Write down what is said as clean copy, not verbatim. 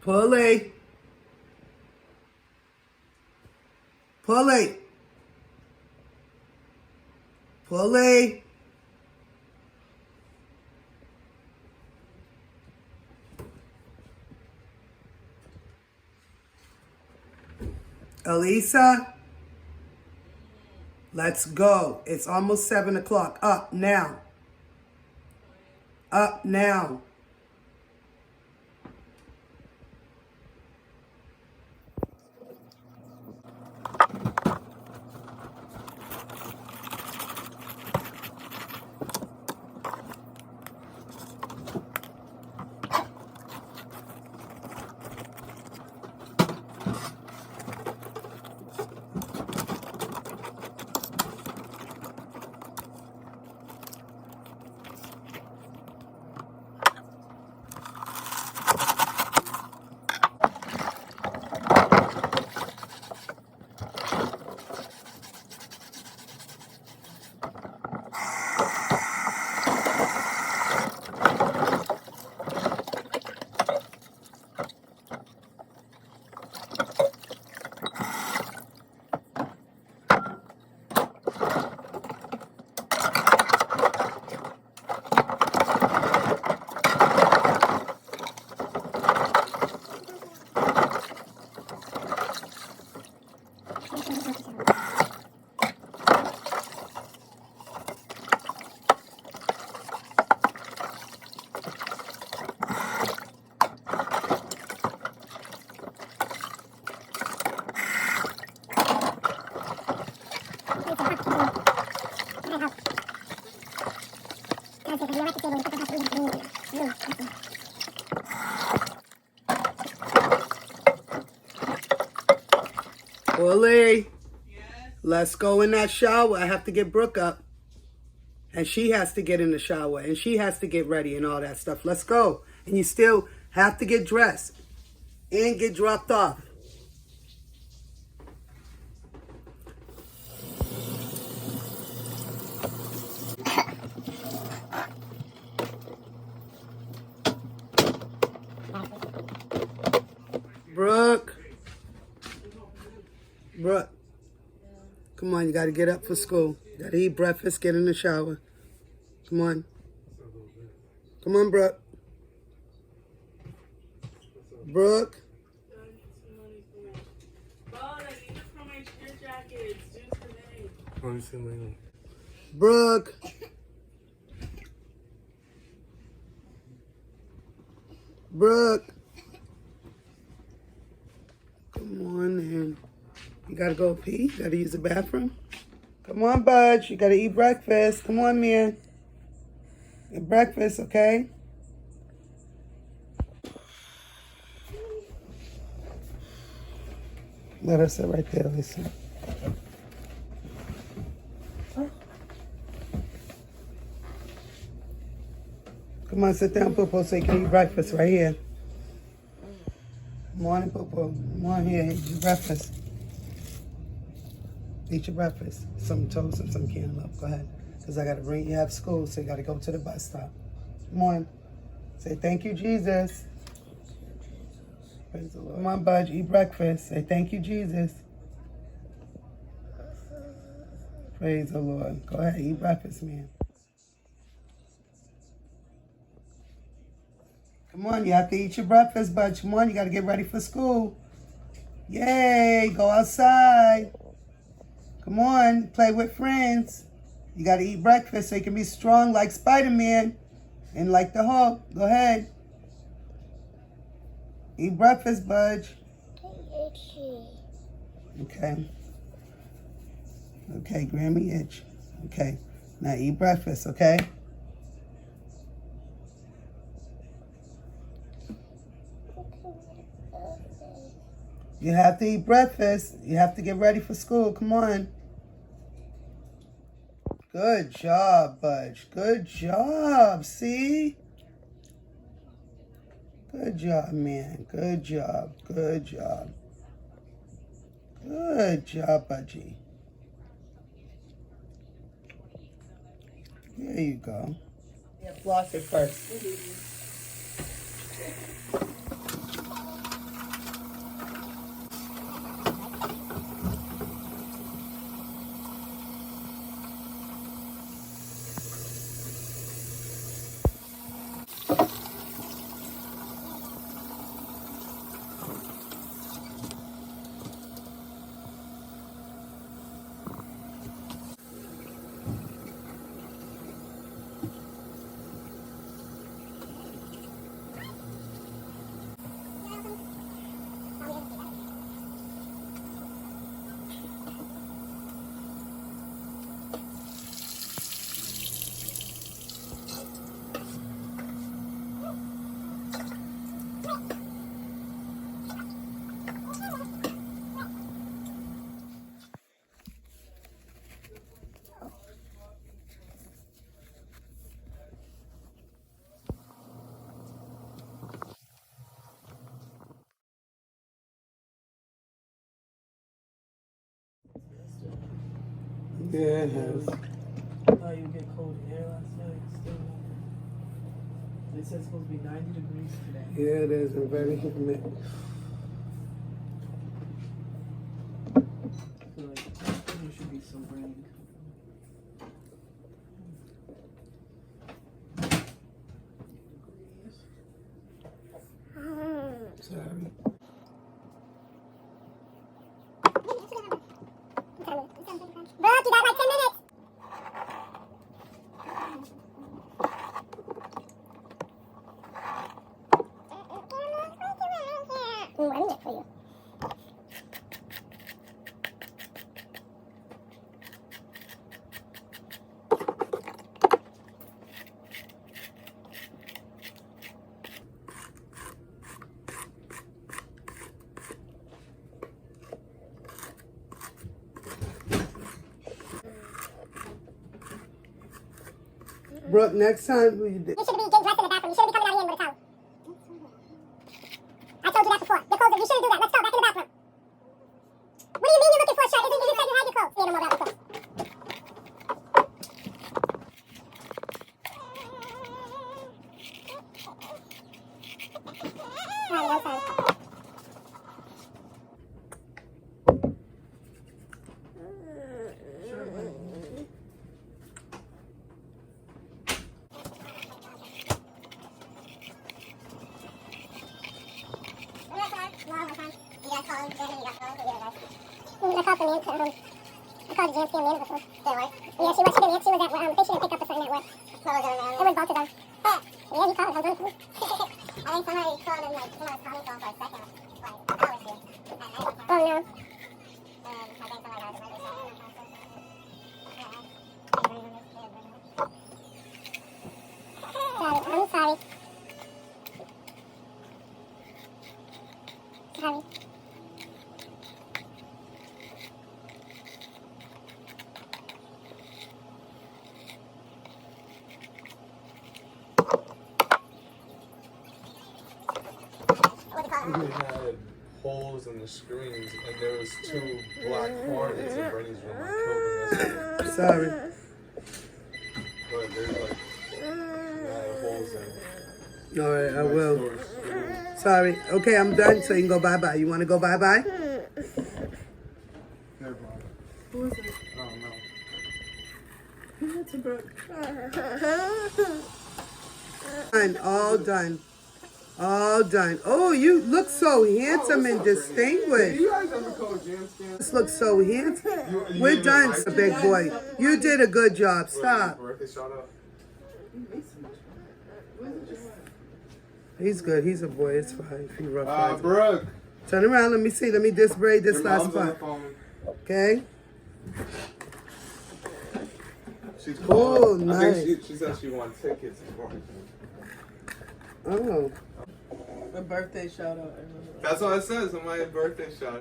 Pulley. Pulley. Pulley. Elisa. Let's go. It's almost 7 o'clock. Up now. Up now. Pulley. Let's go in that shower. I have to get Brooke up. And she has to get in the shower. And she has to get ready and all that stuff. Let's go. And you still have to get dressed. And get dropped off. Brooke. Brooke. Come on, you got to get up for school. You got to eat breakfast, get in the shower. Come on. Come on, Brooke. Brooke. Brooke. Brooke. Come on, man. You gotta go pee? You gotta use the bathroom? Come on, Budge. You gotta eat breakfast. Come on, man. Eat breakfast, okay? Let her sit right there, listen. Come on, sit down, Poopo, so you can eat breakfast right here. Morning, Poopo. Come on here, eat your breakfast. Eat your breakfast. Some toast and some cantaloupe. Go ahead. Because I got to bring you out of school, so you got to go to the bus stop. Come on. Say, thank you, Jesus. Praise the Lord. Come on, Budge. Eat breakfast. Say, thank you, Jesus. Praise the Lord. Go ahead. Eat breakfast, man. Come on. You have to eat your breakfast, Budge. Come on. You got to get ready for school. Yay. Go outside. Come on, play with friends. You got to eat breakfast so you can be strong like Spider-Man and like the Hulk. Go ahead. Eat breakfast, Budge. Okay. Okay, Grammy itch. Okay. Now eat breakfast, okay? You have to eat breakfast. You have to get ready for school. Come on. Good job, Budge. Good job. See? Good job, man. Good job. Good job. Good job, Budgie. There you go. Yeah, floss it first. Yeah, it has. I thought you would get cold air last night. Still warm. They said it's supposed to be 90 degrees today. Yeah, it is. And very humid. I feel like there should be some rain. Sorry. Brooke, you got like 10 minutes. Ooh, I need it for you. Brooke, next time will you do? You should be getting dressed in the bathroom. You shouldn't be coming out of here with a towel. I told you that before. Your clothes, you shouldn't do that. Let's go back in the bathroom. What do you mean you're looking for a shirt? You said you had your clothes. Yeah, no more about the clothes. Sorry, I'm sorry. I called the man. I called Jancy and Amanda before. They were? Yeah, she was. She didn't. She was at work. I think she didn't pick up the phone at work. What was her name? It was both of them. Yeah, he called. I was on the I think somebody called him, like, someone was calling for him for a second. Like, I was here. Oh, no. I think somebody got the Sorry, I'm sorry. Sorry. We had holes in the screens, and there was 2 black hornets in Bernie's room. I killed them yesterday. Sorry. But there's like holes in it. All right, I My will. stores. Sorry. Okay, I'm done, so you can go bye-bye. You want to go bye-bye? Never mind. Who is it? I don't know. Who is it, Brooke? Done. All done. All done. Oh, you look so handsome and distinguished. You guys ever call Jam Scan? This looks so handsome. You We're gave done, it big boy. You did a good job. Stop. Birthday shout out. He's good. He's a boy. It's fine. If you rough Brooke. Turn around. Let me see. Let me just braid this Your last mom's on the part. phone. Okay. She's Oh, calling. I nice. think she said she won tickets for it. Oh. A birthday shout out. I remember. That's what it says on my birthday shout.